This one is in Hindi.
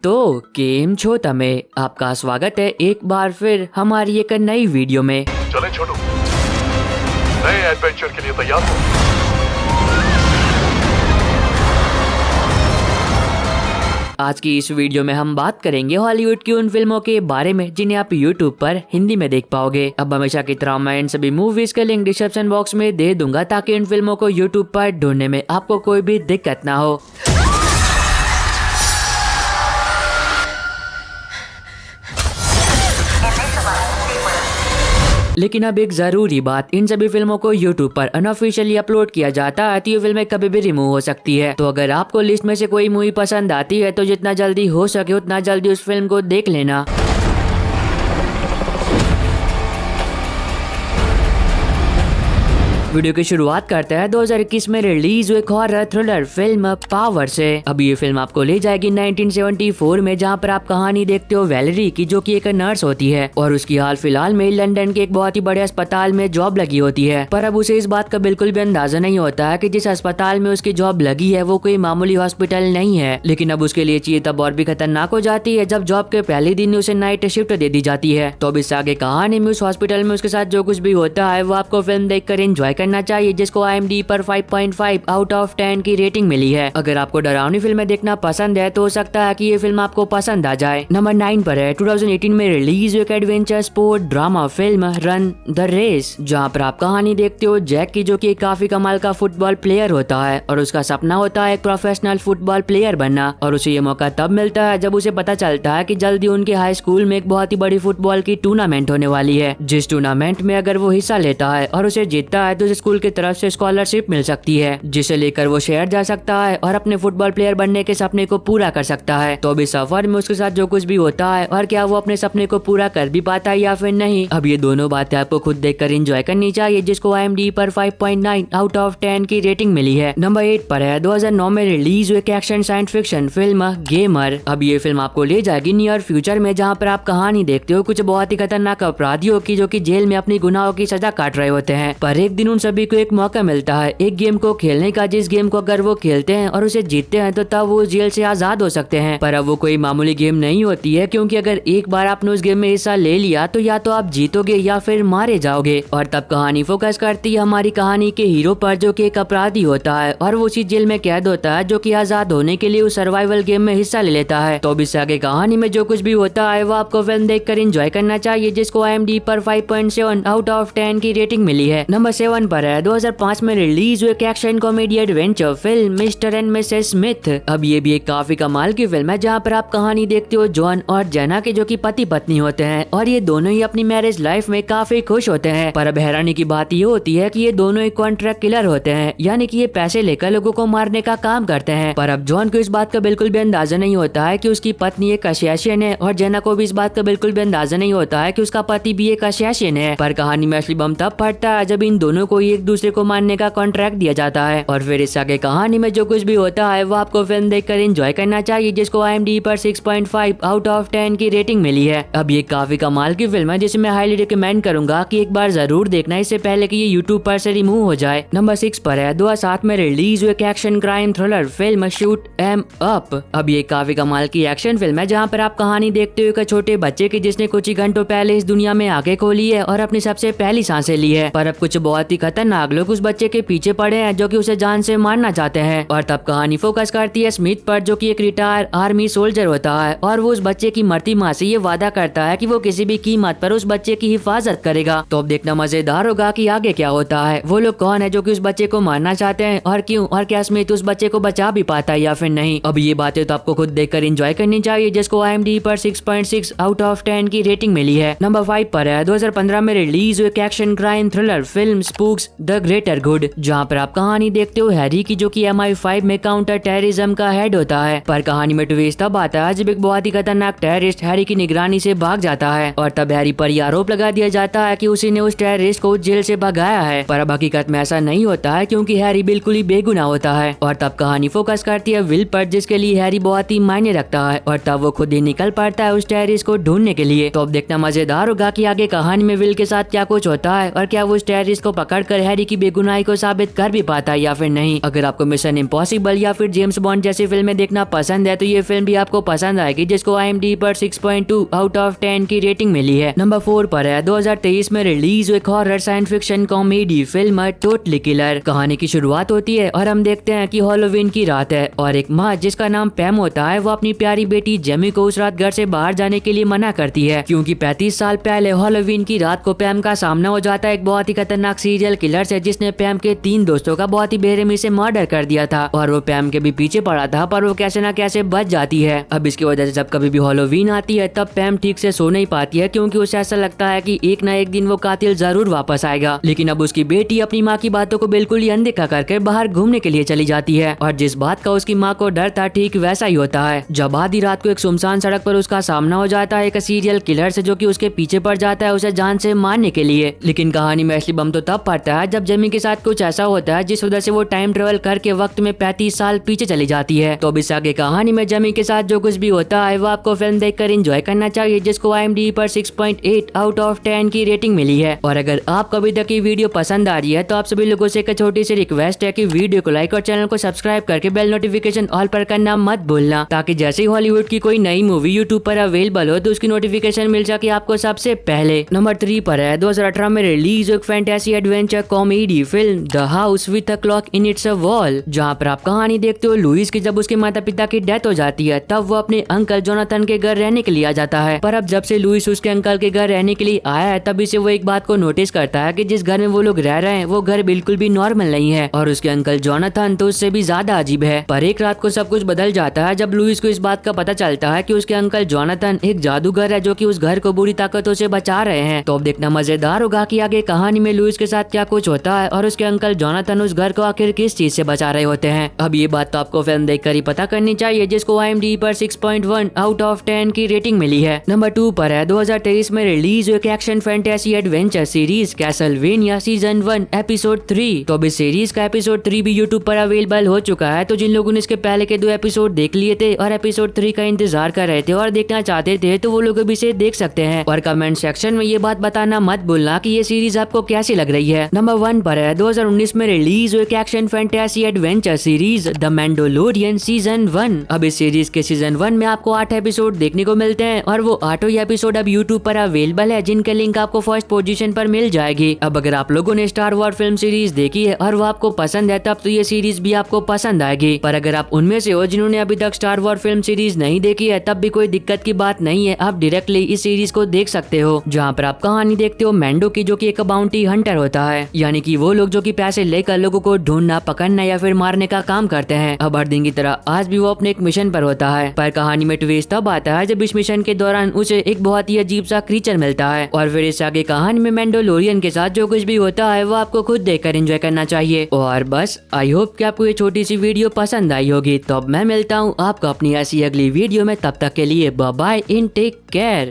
तो केम छो तमे आपका स्वागत है एक बार फिर हमारी एक नई वीडियो में। चलें छोटू, नए एडवेंचर के लिए तैयार हो। आज की इस वीडियो में हम बात करेंगे हॉलीवुड की उन फिल्मों के बारे में जिन्हें आप यूट्यूब पर हिंदी में देख पाओगे। अब हमेशा की तरह मैं इन सभी मूवीज के लिंक डिस्क्रिप्शन बॉक्स में दे दूंगा ताकि इन फिल्मों को यूट्यूब पर ढूंढने में आपको कोई भी दिक्कत ना हो। लेकिन अब एक जरूरी बात, इन सभी फिल्मों को YouTube पर अनऑफिशियली अपलोड किया जाता है तो ये फिल्में कभी भी रिमूव हो सकती है। तो अगर आपको लिस्ट में से कोई मूवी पसंद आती है तो जितना जल्दी हो सके उतना जल्दी उस फिल्म को देख लेना। वीडियो की शुरुआत करते हैं 2021 में रिलीज हुई हॉरर थ्रिलर फिल्म पावर से। अब ये फिल्म आपको ले जाएगी 1974 में, जहाँ पर आप कहानी देखते हो वैलेरी की, जो कि एक नर्स होती है और उसकी हाल फिलहाल में लंदन के एक बहुत ही बड़े अस्पताल में जॉब लगी होती है। पर अब उसे इस बात का बिल्कुल भी अंदाजा नहीं होता है कि जिस अस्पताल में उसकी जॉब लगी है वो कोई मामूली हॉस्पिटल नहीं है। लेकिन अब उसके लिए चीज तब और भी खतरनाक हो जाती है जब जॉब के पहले दिन उसे नाइट शिफ्ट दे दी जाती है। तो अब इससे आगे कहानी में उस हॉस्पिटल में उसके साथ जो कुछ भी होता है वो आपको फिल्म देखकर एंजॉय करना चाहिए, जिसको IMDb पर 5.5 आउट ऑफ 10 की रेटिंग मिली है। अगर आपको डरावनी फिल्में देखना पसंद है तो हो सकता है कि ये फिल्म आपको पसंद आ जाए। नंबर 9 पर है 2018 में रिलीज एक adventure sport drama film Run the Race, जहाँ पर आप कहानी देखते हो जैक की, जो कि काफी कमाल का फुटबॉल प्लेयर होता है और उसका सपना होता है एक प्रोफेशनल फुटबॉल प्लेयर बनना। और उसे ये मौका तब मिलता है जब उसे पता चलता है कि जल्दी उनके हाई स्कूल में एक बहुत ही बड़ी फुटबॉल की टूर्नामेंट होने वाली है, जिस टूर्नामेंट में अगर वो हिस्सा लेता है और उसे जीतता है तो उसे स्कूल की तरफ से स्कॉलरशिप मिल सकती है, जिसे लेकर वो शहर जा सकता है और अपने फुटबॉल प्लेयर बनने के सपने को पूरा कर सकता है। तो अभी सफर में उसके साथ जो कुछ भी होता है और क्या वो अपने सपने को पूरा कर भी पाता है या फिर नहीं, अब ये दोनों बातें आपको खुद देखकर एंजॉय करनी चाहिए, जिसको IMDb पर 5.9 आउट ऑफ 10 की रेटिंग मिली है। नंबर 8 पर है 2009 में रिलीज हुई एक action science fiction film gamer. अब ये फिल्म आपको ले जाएगी नियर फ्यूचर में, जहाँ पर आप कहानी देखते हो कुछ बहुत ही खतरनाक अपराधियों की, जो कि जेल में अपनी गुनाहों की सजा काट रहे होते हैं। पर एक दिन उन सभी को एक मौका मिलता है एक गेम को खेलने का, जिस गेम को अगर वो खेलते हैं और उसे जीतते हैं तो तब वो जेल से आजाद हो सकते हैं। पर अब वो कोई मामूली गेम नहीं होती है, क्योंकि अगर एक बार आपने उस गेम में हिस्सा ले लिया तो या तो आप जीतोगे या फिर मारे जाओगे। और तब कहानी फोकस करती है हमारी कहानी के हीरो पर, जो कि एक अपराधी होता है और वो उसी जेल में कैद होता है, जो कि आजाद होने के लिए उस सर्वाइवल गेम में हिस्सा ले लेता है। तो अब इससे आगे कहानी में जो कुछ भी होता है वो आपको फिल्म देखकर एंजॉय करना चाहिए, जिसको IMDb पर 5.7 आउट ऑफ 10 की रेटिंग मिली है। नंबर 7 पर है 2005 में रिलीज हुई action comedy adventure film mister and Mrs Smith. अब ये भी एक काफी कमाल की फिल्म है, जहाँ पर आप कहानी देखते हो जॉन और जेना के, जो कि पति पत्नी होते हैं और ये दोनों ही अपनी मैरिज लाइफ में काफी खुश होते हैं। पर अब हैरानी की बात ये होती है कि ये दोनों एक कॉन्ट्रैक्ट किलर होते हैं, यानी कि ये पैसे लेकर लोगों को मारने का काम करते हैं। पर अब जॉन को इस बात का बिल्कुल भी अंदाजा नहीं होता है कि उसकी पत्नी एक असैसिन है और जेना को भी इस बात का बिल्कुल भी अंदाजा नहीं होता है कि उसका पति भी एक असैसिन है। पर कहानी में असली बम तब फटता है जब इन दोनों को एक दूसरे को मारने का कॉन्ट्रैक्ट दिया जाता है। और फिर इस आगे कहानी में जो कुछ भी होता है वो आपको फिल्म देखकर एंजॉय करना चाहिए, जिसको IMDb पर 6.5 आउट ऑफ 10 की रेटिंग मिली है। अब ये काफी कमाल की फिल्म है, जिसे मैं हाईली रिकमेंड करूंगा कि एक बार जरूर देखना, इससे पहले कि ये YouTube पर से रिमूव हो जाए। नंबर 6 पर है 2007 में रिलीज हुई action crime thriller film shoot M up. अब ये काफी कमाल की एक्शन फिल्म है, जहाँ पर आप कहानी देखते हो एक छोटे बच्चे की, जिसने कुछ ही घंटों पहले इस दुनिया में आगे खोली है और अपनी सबसे पहली सांसें ली है। पर अब कुछ बहुत ही खतरनाक लोग उस बच्चे के पीछे पड़े हैं, जो कि उसे जान से मारना चाहते हैं। और तब कहानी फोकस करती है स्मिथ पर, जो कि एक रिटायर आर्मी सोल्जर होता है और वो उस बच्चे की मरती माँ से ये वादा करता है कि वो किसी भी कीमत पर उस बच्चे की हिफाजत करेगा। तो अब देखना मजेदार होगा कि आगे क्या होता है, वो लोग कौन है जो कि उस बच्चे को मारना चाहते हैं और क्यों, और क्या स्मिथ उस बच्चे को बचा भी पाता है या फिर नहीं। अब ये बातें तो आपको खुद देखकर एंजॉय करनी चाहिए, जिसको IMDb पर 6.6 आउट ऑफ 10 की रेटिंग मिली है। नंबर 5 पर है 2015 में रिलीज हुई action crime thriller film Spooks The Greater Good, जहाँ पर आप कहानी देखते हो हैरी की, जो कि MI5 में काउंटर टेररिज्म का हेड होता है। पर कहानी में ट्विस्ट तब आता है जब एक बहुत ही खतरनाक टेररिस्ट हैरी की निगरानी से भाग जाता है और तब हैरी पर यह आरोप लगा दिया जाता है कि उसी ने उस टेररिस्ट को जेल से भगाया है। पर अब हकीकत में ऐसा नहीं होता है, क्योंकि हैरी बिल्कुल ही बेगुनाह होता है। और तब कहानी फोकस करती है विल पर, जिसके लिए हैरी बहुत ही मायने रखता है और तब वो खुद ही निकल पड़ता है उस टेररिस्ट को ढूंढने के लिए। तो अब देखना मजेदार होगा कि आगे कहानी में विल के साथ क्या कुछ होता है और क्या वो उस टेररिस्ट को पकड़ लड़कर हैरी की बेगुनाही को साबित कर भी पाता है या फिर नहीं। अगर आपको मिशन इम्पॉसिबल या फिर जेम्स बॉन्ड जैसी फिल्में देखना पसंद है तो ये फिल्म भी आपको पसंद आएगी, जिसको IMDb पर 6.2 आउट ऑफ 10 की रेटिंग मिली है। नंबर 4 पर है 2023 में रिलीज एक horror science fiction comedy film totally killer. कहानी की शुरुआत होती है और हम देखते हैं कि हैलोवीन की रात है और एक माँ जिसका नाम पैम होता है वो अपनी प्यारी बेटी जेमी को उस रात घर से बाहर जाने के लिए मना करती है, क्योंकि 35 साल पहले हैलोवीन की रात को पैम का सामना हो जाता है एक बहुत ही खतरनाक सीरियल किलर से, जिसने पैम के 3 दोस्तों का बहुत ही बेरहमी से मर्डर कर दिया था और वो पैम के भी पीछे पड़ा था, पर वो कैसे न कैसे बच जाती है। अब इसकी वजह से जब कभी भी हैलोवीन आती है तब पैम ठीक से सो नहीं पाती है, क्योंकि उसे ऐसा लगता है कि एक न एक दिन वो कातिल जरूर वापस आएगा। लेकिन अब उसकी बेटी अपनी माँ की बातों को बिल्कुल ही अनदेखा करके बाहर घूमने के लिए चली जाती है और जिस बात का उसकी माँ को डर था ठीक वैसा ही होता है। जब आधी रात को एक सुनसान सड़क पर उसका सामना हो जाता है एक सीरियल किलर से, जो कि उसके पीछे पड़ जाता है उसे जान से मारने के लिए। लेकिन कहानी में असली बम तो तब पड़ता है जब जेमी के साथ कुछ ऐसा होता है जिस वजह से वो टाइम ट्रेवल करके वक्त में 35 साल पीछे चली जाती है। तो अब इस आगे कहानी में जेमी के साथ जो कुछ भी होता है वो आपको फिल्म देखकर एंजॉय करना चाहिए, जिसको IMDb पर 6.8 आउट ऑफ 10 की रेटिंग मिली है। और अगर आपको अभी तक ये वीडियो पसंद आ रही है तो आप सभी लोगों से एक छोटी सी रिक्वेस्ट है कि वीडियो को लाइक और चैनल को सब्सक्राइब करके बेल नोटिफिकेशन ऑल पर करना मत भूलना, ताकि जैसे ही हॉलीवुड की कोई नई मूवी यूट्यूब पर अवेलेबल हो तो उसकी नोटिफिकेशन मिल सके आपको सबसे पहले। नंबर 3 पर है 2018 में रिलीज एक fantasy adventure comedy film the house with a clock in it's a wall, जहाँ पर आप कहानी देखते हो लुइस की जब उसके माता पिता की डेथ हो जाती है तब वो अपने अंकल जोनाथन के घर रहने के लिए आ जाता है। पर अब जब से लुइस उसके अंकल के घर रहने के लिए आया है तभी से वो एक बात को नोटिस करता है कि जिस घर में वो लोग रह रहे हैं वो घर बिल्कुल भी नॉर्मल नहीं है और उसके अंकल जोनाथन तो उससे भी ज्यादा अजीब है। पर एक रात को सब कुछ बदल जाता है जब लुइस को इस बात का पता चलता है कि उसके अंकल जोनाथन एक जादूगर है जो कि उस घर को बुरी ताकतों से बचा रहे हैं। तो अब देखना मजेदार होगा कि आगे कहानी में लुइस के साथ क्या कुछ होता है और उसके अंकल जोनाथन उस घर को आखिर किस चीज से बचा रहे होते हैं। अब ये बात तो आपको फिल्म देखकर ही पता करनी चाहिए, जिसको IMDb पर 6.1 आउट ऑफ 10 की रेटिंग मिली है। नंबर 2 पर है 2023 में रिलीज एक action fantasy adventure series Castlevania season 1 episode 3। तो अब इस सीरीज का एपिसोड 3 भी यूट्यूब पर अवेलेबल हो चुका है। तो जिन लोगों ने इसके पहले के 2 एपिसोड देख लिए थे और एपिसोड 3 का इंतजार कर रहे थे और देखना चाहते थे तो वो लोग भी इसे देख सकते हैं। और कमेंट सेक्शन में ये बात बताना मत भूलना कि ये सीरीज आपको कैसी लग रही है। नंबर 1 पर है 2019 में रिलीज एक action fantasy adventure series the Mandalorian season 1। अब इस सीरीज के सीजन 1 में आपको 8 एपिसोड देखने को मिलते हैं और वो 8 ही एपिसोड अब यूट्यूब पर अवेलेबल है, जिनके लिंक आपको फर्स्ट पोजीशन पर मिल जाएगी। अब अगर आप लोगों ने स्टार वॉर फिल्म सीरीज देखी है और वो आपको पसंद है तब तो ये सीरीज भी आपको पसंद आएगी। पर अगर आप उनमें से हो जिन्होंने अभी तक स्टार वॉर फिल्म सीरीज नहीं देखी है तब भी कोई दिक्कत की बात नहीं है, आप डायरेक्टली इस सीरीज को देख सकते हो, जहाँ पर आप कहानी देखते हो मैंडो की, जो कि एक बाउंटी हंटर होता है, यानी कि वो लोग जो कि पैसे लेकर लोगों को ढूंढना, पकड़ना या फिर मारने का काम करते हैं। अब हर दिन की तरह आज भी वो अपने एक मिशन पर होता है, पर कहानी में ट्विस्ट तब आता है जब इस मिशन के दौरान उसे एक बहुत ही अजीब सा क्रीचर मिलता है और फिर इस आगे कहानी में मैंडोलोरियन के साथ जो कुछ भी होता है वो आपको खुद देखकर एंजॉय करना चाहिए। और बस आई होप कि आपको ये छोटी सी वीडियो पसंद आई होगी। तो अब मैं मिलता हूँ आपको अपनी ऐसी अगली वीडियो में, तब तक के लिए बाय बाय इन टेक केयर।